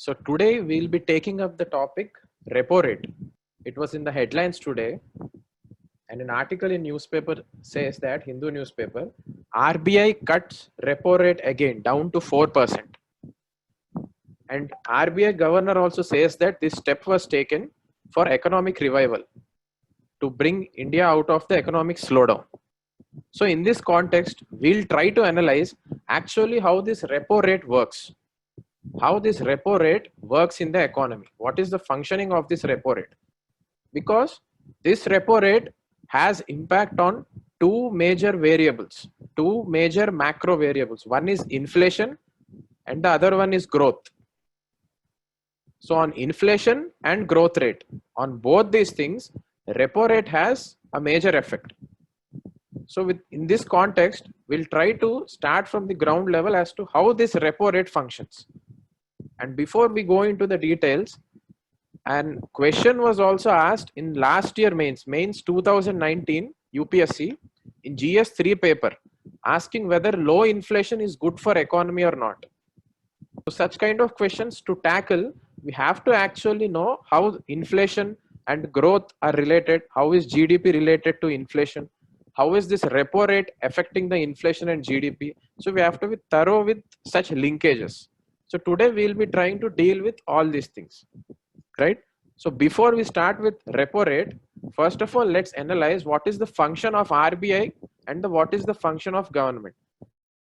So today we'll be taking up the topic repo rate. It was in the headlines today, and an article in newspaper says that Hindu newspaper, RBI cuts repo rate again down to 4%. And RBI governor also says that this step was taken for economic revival to bring India out of the economic slowdown. So in this context, we'll try to analyze actually how this repo rate works. How this repo rate works in the economy. What is the functioning of this repo rate? Because this repo rate has impact on two major variables, two major macro variables. One is inflation and the other one is growth. So on inflation and growth rate, on both these things, repo rate has a major effect. So in this context, we'll try to start from the ground level as to how this repo rate functions. And before we go into the details, and question was also asked in last year mains 2019 UPSC in GS3 paper, asking whether low inflation is good for economy or not. So such kind of questions to tackle, we have to actually know how inflation and growth are related. How is GDP related to inflation? How is this repo rate affecting the inflation and GDP? So we have to be thorough with such linkages. So today we'll be trying to deal with all these things, right? So before we start with repo rate, first of all, let's analyze what is the function of RBI and what is the function of government.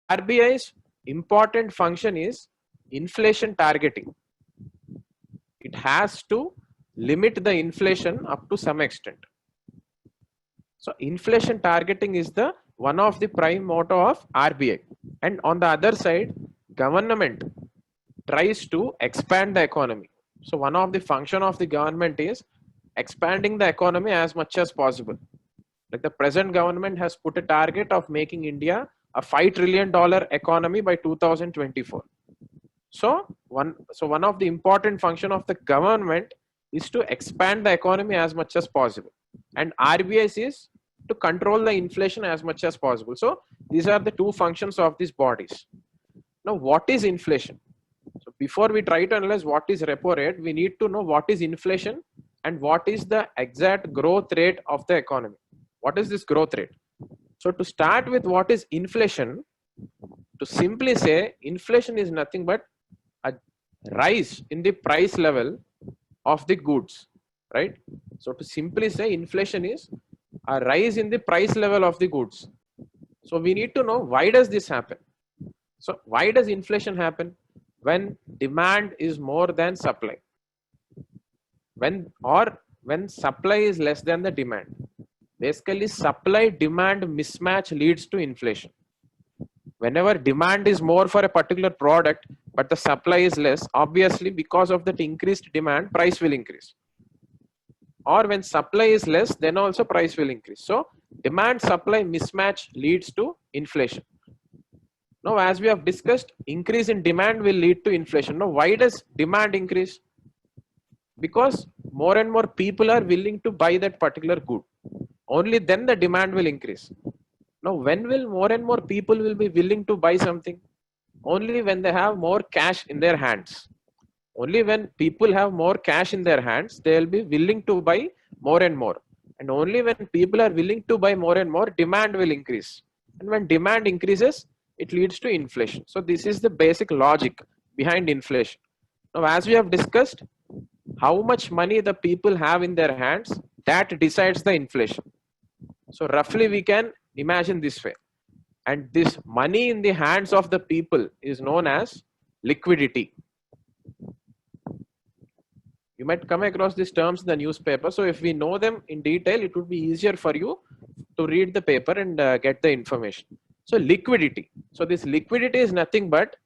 RBI's important function is inflation targeting. It has to limit the inflation up to some extent. So inflation targeting is the one of the prime motto of RBI. And on the other side, government tries to expand the economy. So one of the function of the government is expanding the economy as much as possible. Like the present government has put a target of making India a $5 trillion economy by 2024. So one of the important function of the government is to expand the economy as much as possible. And RBI is to control the inflation as much as possible. So these are the two functions of these bodies. Now, what is inflation? So before we try to analyze what is repo rate, we need to know what is inflation and what is the exact growth rate of the economy. What is this growth rate? So to start with, what is inflation? To simply say, inflation is nothing but a rise in the price level of the goods, right? So to simply say, inflation is a rise in the price level of the goods. So we need to know, why does this happen? So why does inflation happen? When demand is more than supply, when supply is less than the demand. Basically, supply demand mismatch leads to inflation. Whenever demand is more for a particular product but the supply is less, obviously because of that increased demand, price will increase. Or when supply is less, then also price will increase. So demand supply mismatch leads to inflation. Now, as we have discussed, increase in demand will lead to inflation. Now, why does demand increase? Because more and more people are willing to buy that particular good. Only then the demand will increase. Now, when will more and more people will be willing to buy something? Only when they have more cash in their hands. Only when people have more cash in their hands, they will be willing to buy more and more. And only when people are willing to buy more and more, demand will increase. And when demand increases, it leads to inflation. So this is the basic logic behind inflation. Now, as we have discussed, how much money the people have in their hands, that decides the inflation. So roughly we can imagine this way. And this money in the hands of the people is known as liquidity. You might come across these terms in the newspaper. So if we know them in detail, it would be easier for you to read the paper and get the information. So liquidity. So this liquidity is nothing but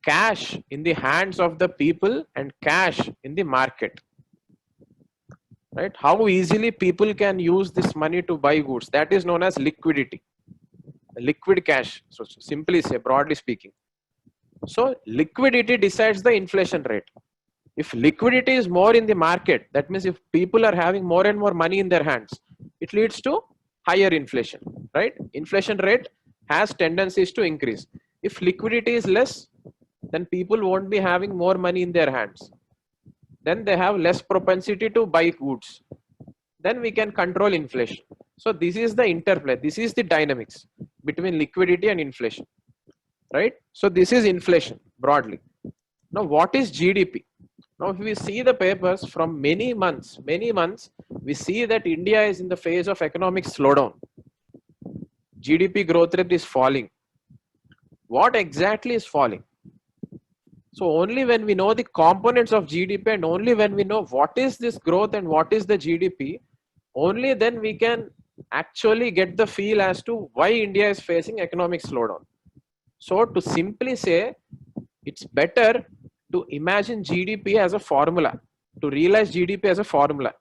cash in the hands of the people and cash in the market. Right? How easily people can use this money to buy goods. That is known as liquidity. Liquid cash. So simply say, broadly speaking. So liquidity decides the inflation rate. If liquidity is more in the market, that means if people are having more and more money in their hands, it leads to higher inflation, right? Inflation rate has tendencies to increase. If liquidity is less, then people won't be having more money in their hands. Then they have less propensity to buy goods. Then we can control inflation. So this is the interplay. This is the dynamics between liquidity and inflation, right? So this is inflation broadly. Now, what is GDP? Now, if we see the papers from many months, we see that India is in the phase of economic slowdown. GDP growth rate is falling. What exactly is falling? So only when we know the components of GDP and only when we know what is this growth and what is the GDP, only then we can actually get the feel as to why India is facing economic slowdown. So to simply say, it's better to imagine GDP as a formula, to realize GDP as a formula.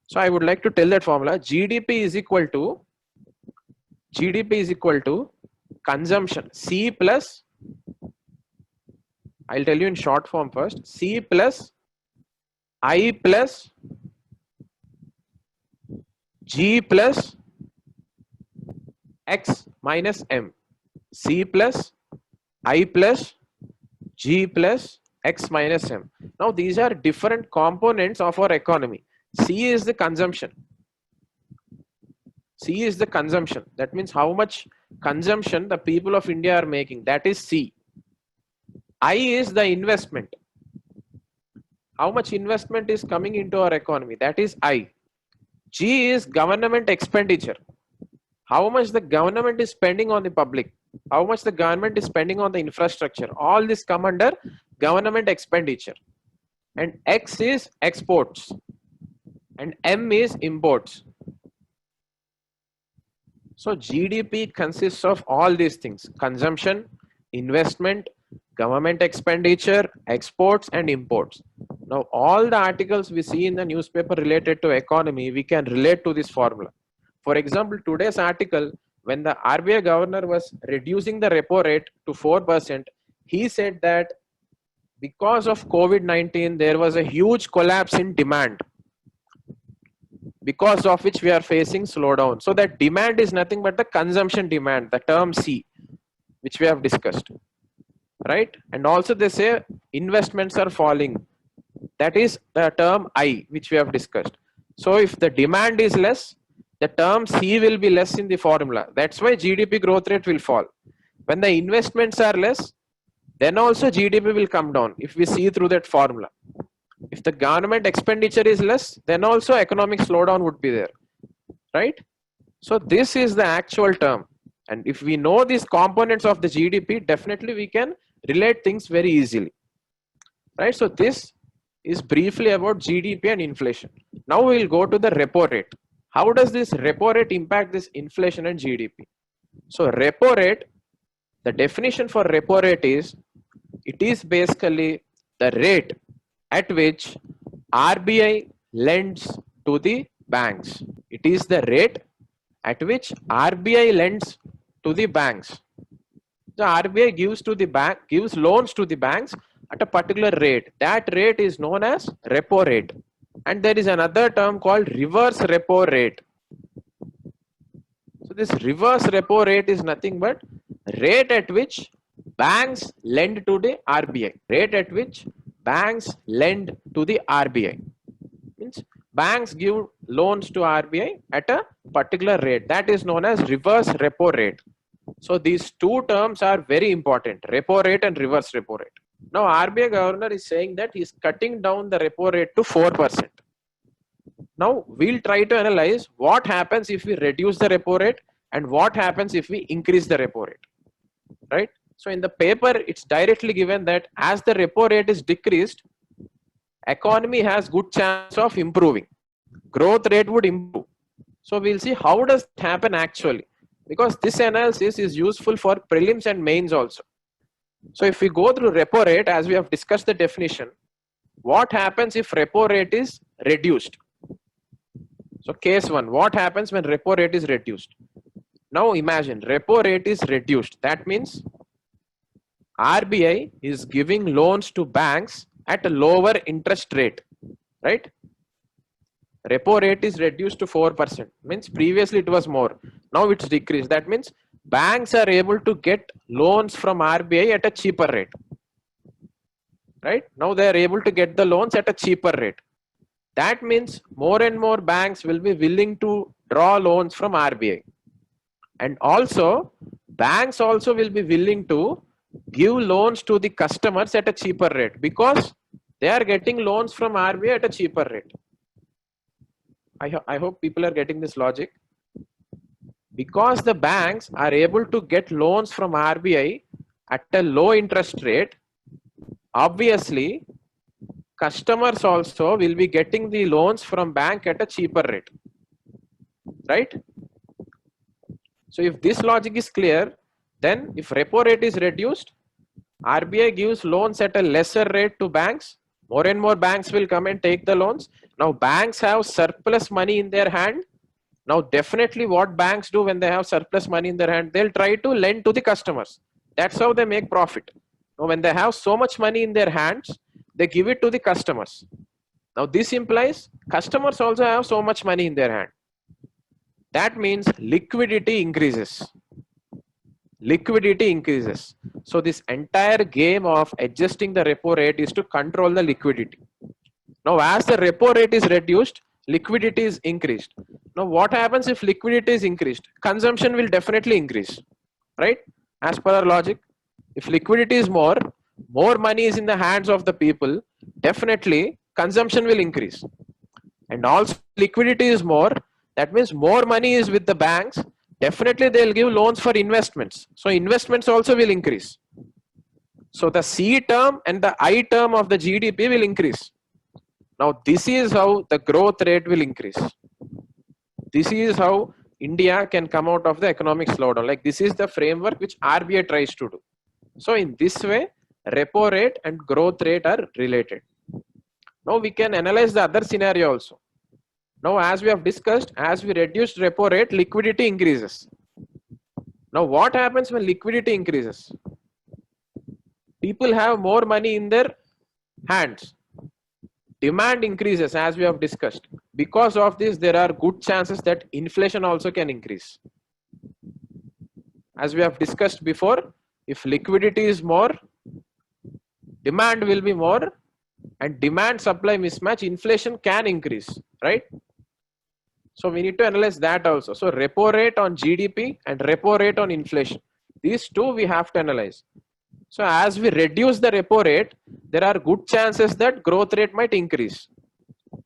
So I would like to tell that formula. GDP is equal to consumption, C plus, I'll tell you in short form first, C plus I plus G plus X minus M. C plus I plus G plus X minus M. Now these are different components of our economy. C is the consumption. C is the consumption. That means how much consumption the people of India are making. That is C. I is the investment. How much investment is coming into our economy. That is I. G is government expenditure. How much the government is spending on the public. How much the government is spending on the infrastructure. All this come under government expenditure. And X is exports. And M is imports. So GDP consists of all these things: consumption, investment, government expenditure, exports and imports. Now all the articles we see in the newspaper related to economy, we can relate to this formula. For example, today's article, when the RBI governor was reducing the repo rate to 4%, he said that because of COVID-19, there was a huge collapse in demand, because of which we are facing slowdown. So that demand is nothing but the consumption demand, the term C, which we have discussed, right? And also they say investments are falling. That is the term I, which we have discussed. So if the demand is less, the term C will be less in the formula. That's why GDP growth rate will fall. When the investments are less, then also GDP will come down if we see through that formula. If the government expenditure is less, then also economic slowdown would be there, right? So this is the actual term. And if we know these components of the GDP, definitely we can relate things very easily, right? So this is briefly about GDP and inflation. Now we will go to the repo rate. How does this repo rate impact this inflation and GDP? So repo rate, the definition for repo rate is, it is basically the rate at which RBI lends to the banks. It is the rate at which RBI lends to the banks. The RBI gives loans to the banks at a particular rate. That rate is known as repo rate. And there is another term called reverse repo rate. So this reverse repo rate is nothing but rate at which banks lend to the RBI. Rate at which banks lend to the RBI. Means banks give loans to RBI at a particular rate. That is known as reverse repo rate. So these two terms are very important: repo rate and reverse repo rate. Now RBI governor is saying that he is cutting down the repo rate to 4%. Now we'll try to analyze what happens if we reduce the repo rate and what happens if we increase the repo rate, right? So in the paper, it's directly given that as the repo rate is decreased, economy has good chance of improving. Growth rate would improve. So we'll see how does it happen actually, because this analysis is useful for prelims and mains also. So if we go through repo rate, as we have discussed the definition, what happens if repo rate is reduced? So case 1, what happens when repo rate is reduced? Now imagine repo rate is reduced. That means RBI is giving loans to banks at a lower interest rate, right? Repo rate is reduced to 4%. Means previously it was more. Now it's decreased. That means banks are able to get loans from RBI at a cheaper rate. right? Now they are able to get the loans at a cheaper rate. That means more and more banks will be willing to draw loans from RBI. And also, banks also will be willing to give loans to the customers at a cheaper rate because they are getting loans from RBI at a cheaper rate. I hope people are getting this logic. Because the banks are able to get loans from RBI at a low interest rate, obviously, customers also will be getting the loans from bank at a cheaper rate, right? So if this logic is clear, then if repo rate is reduced, RBI gives loans at a lesser rate to banks. More and more banks will come and take the loans. Now banks have surplus money in their hand. Now definitely what banks do when they have surplus money in their hand, they'll try to lend to the customers. That's how they make profit. Now when they have so much money in their hands, they give it to the customers. Now this implies customers also have so much money in their hand. That means liquidity increases. Liquidity increases. So this entire game of adjusting the repo rate is to control the liquidity. Now as the repo rate is reduced, liquidity is increased. Now what happens if liquidity is increased? Consumption will definitely increase, right? As per our logic, if liquidity is more money is in the hands of the people, definitely consumption will increase. And also liquidity is more, that means more money is with the banks, definitely they'll give loans for investments. So investments also will increase. So the C term and the I term of the GDP will increase. Now this is how the growth rate will increase. This is how India can come out of the economic slowdown. Like this is the framework which RBI tries to do. So in this way, repo rate and growth rate are related. Now we can analyze the other scenario also. Now as we have discussed, as we reduce repo rate, liquidity increases. Now what happens when liquidity increases? People have more money in their hands. Demand increases as we have discussed. Because of this, there are good chances that inflation also can increase. As we have discussed before, if liquidity is more, demand will be more, and demand supply mismatch, inflation can increase, right? So we need to analyze that also. So repo rate on GDP and repo rate on inflation. These two we have to analyze. So as we reduce the repo rate, there are good chances that growth rate might increase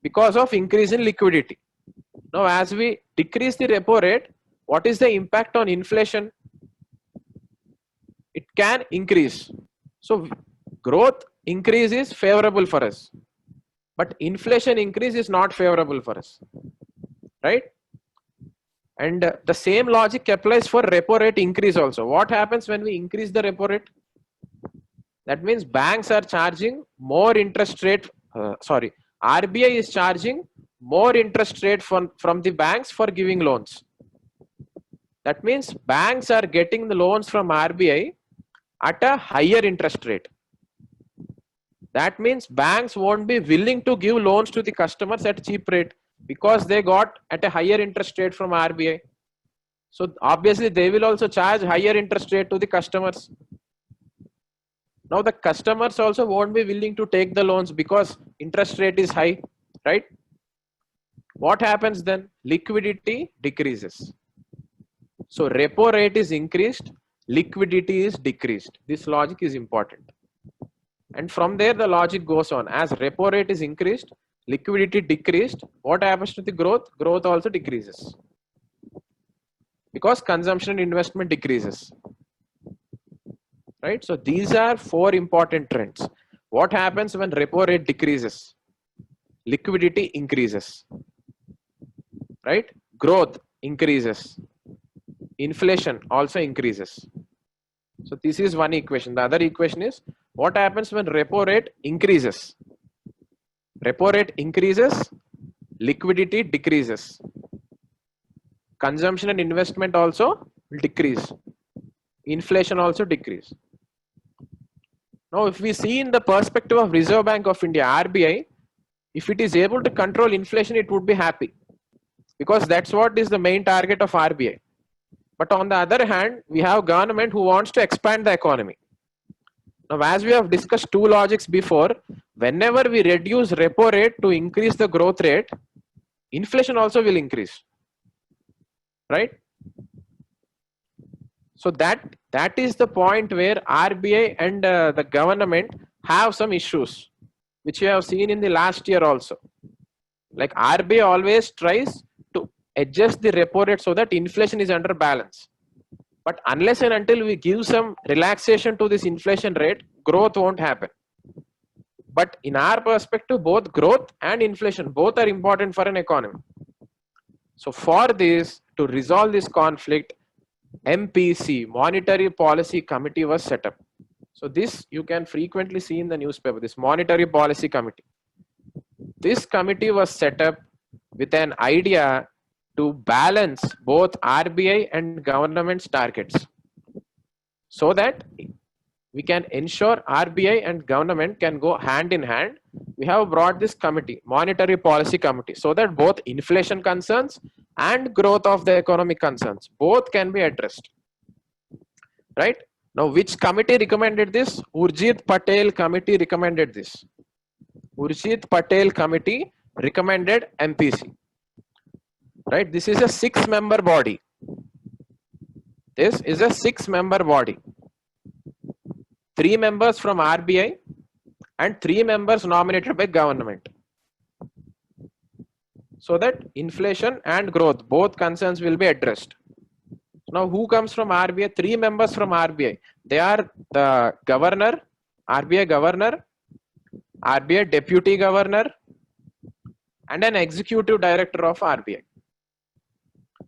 because of increase in liquidity. Now as we decrease the repo rate, what is the impact on inflation? It can increase. So growth increase is favorable for us, but inflation increase is not favorable for us, right? And the same logic applies for repo rate increase also. What happens when we increase the repo rate? That means banks are charging more interest rate, RBI is charging more interest rate from the banks for giving loans. That means banks are getting the loans from RBI at a higher interest rate. That means banks won't be willing to give loans to the customers at cheap rate because they got at a higher interest rate from RBI. So obviously they will also charge higher interest rate to the customers. Now the customers also won't be willing to take the loans because interest rate is high, right? What happens then? Liquidity decreases. So repo rate is increased, liquidity is decreased. This logic is important. And from there the logic goes on. As repo rate is increased, liquidity decreased, what happens to the growth? Growth also decreases because consumption and investment decreases. Right? So these are four important trends. What happens when repo rate decreases? Liquidity increases. Right? Growth increases. Inflation also increases. So this is one equation. The other equation is what happens when repo rate increases? Repo rate increases, liquidity decreases. Consumption and investment also will decrease. Inflation also decrease. Now, if we see in the perspective of Reserve Bank of India, RBI, if it is able to control inflation, it would be happy because that's what is the main target of RBI. But on the other hand, we have government who wants to expand the economy. Now, as we have discussed two logics before, whenever we reduce repo rate to increase the growth rate, inflation also will increase, right? So that is the point where RBI and the government have some issues, which we have seen in the last year also. Like RBI always tries to adjust the repo rate so that inflation is under balance. But unless and until we give some relaxation to this inflation rate, growth won't happen. But in our perspective, both growth and inflation, both are important for an economy. So for this, to resolve this conflict, MPC, Monetary Policy Committee, was set up. So this you can frequently see in the newspaper, this Monetary Policy Committee. This committee was set up with an idea to balance both RBI and government's targets, so that we can ensure RBI and government can go hand in hand. We have brought this committee, Monetary Policy Committee, so that both inflation concerns and growth of the economic concerns, both can be addressed. Right? Now, which committee recommended this? Urjit Patel Committee recommended this. Urjit Patel Committee recommended MPC. Right? This is a 6-member body. This is a 6-member body. 3 members from RBI and 3 members nominated by government, so that inflation and growth, both concerns, will be addressed. Now, who comes from RBI? 3 members from RBI. They are the governor, RBI governor, RBI deputy governor, and an executive director of RBI.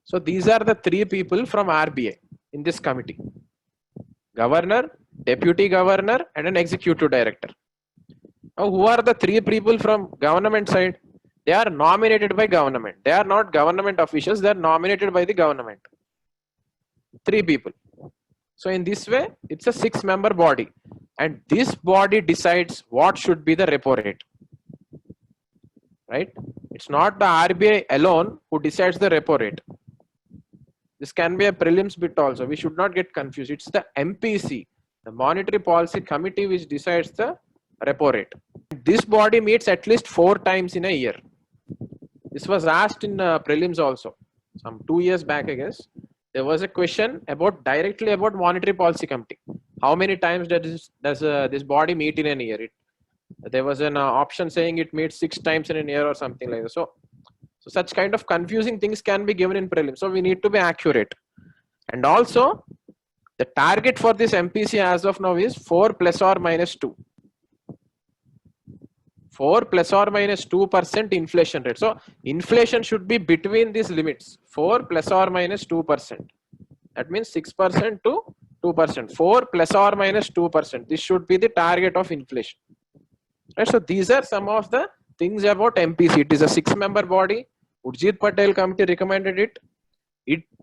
So these are the 3 people from RBI in this committee: governor, deputy governor, and an executive director. Now, who are the 3 people from government side? They are nominated by government. They are not government officials. They are nominated by the government. 3 people. So in this way, it's a 6-member body, and this body decides what should be the repo rate. Right? It's not the RBI alone who decides the repo rate. This can be a prelims bit also. We should not get confused. It's the MPC, the Monetary Policy Committee, which decides the repo rate. This body meets at least 4 times in a year. This was asked in prelims also. Some 2 years back, I guess. There was a question directly about Monetary Policy Committee. How many times does this body meet in a year? There was an option saying it meets 6 times in a year or something like that. So such kind of confusing things can be given in prelims. So we need to be accurate. And also, the target for this MPC as of now is 4 plus or minus 2. 4 plus or minus 2% inflation rate. So inflation should be between these limits, 4 plus or minus 2%. That means 6% to 2%. 4 plus or minus 2%. This should be the target of inflation. Right? So these are some of the things about MPC. It is a 6-member body. Urjit Patel Committee recommended it.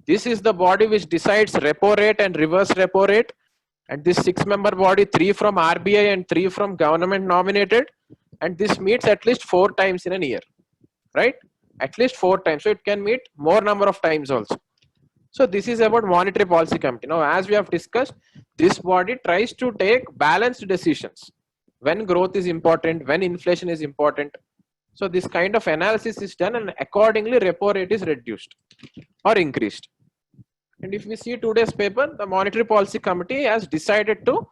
This is the body which decides repo rate and reverse repo rate. And this 6-member body, 3 from RBI and 3 from government nominated. And this meets at least 4 times in a year. Right? At least 4 times. So it can meet more number of times also. So this is about Monetary Policy Committee. Now, as we have discussed, this body tries to take balanced decisions. When growth is important, when inflation is important. So this kind of analysis is done, and accordingly repo rate is reduced or increased. And if we see today's paper, the Monetary Policy Committee has decided to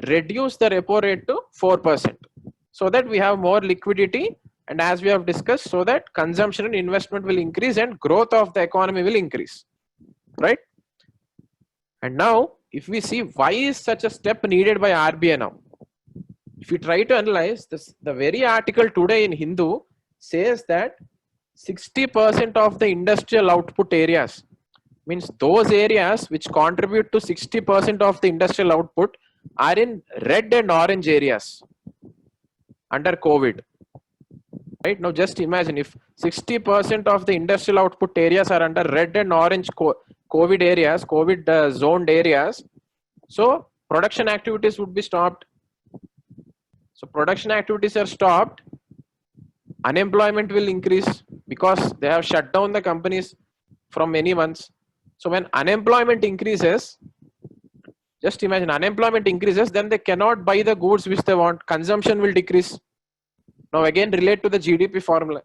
reduce the repo rate to 4%, so that we have more liquidity, and as we have discussed, so that consumption and investment will increase and growth of the economy will increase. Right? And now, if we see why is such a step needed by RBI now? If we try to analyze this, the very article today in Hindu says that 60% of the industrial output areas, means those areas which contribute to 60% of the industrial output, are in red and orange areas under COVID. Right? Now just imagine if 60% of the industrial output areas are under red and orange COVID areas, COVID zoned areas. So production activities would be stopped. So production activities are stopped. Unemployment will increase because they have shut down the companies from many months. So when unemployment increases, Just imagine unemployment increases, then they cannot buy the goods which they want. Consumption will decrease. Now again relate to the GDP formula.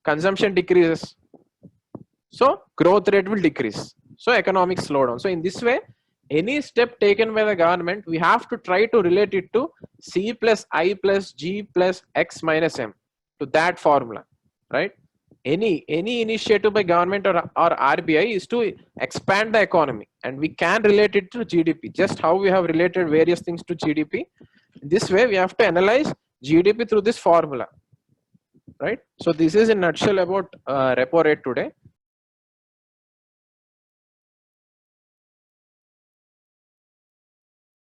Consumption decreases. So growth rate will decrease. So economic slowdown. So in this way, any step taken by the government, we have to try to relate it to C plus I plus G plus X minus M, to that formula, right? Any initiative by government or RBI is to expand the economy, and we can relate it to GDP, just how we have related various things to GDP. This way we have to analyze GDP through this formula, right? So this is in nutshell about repo rate today.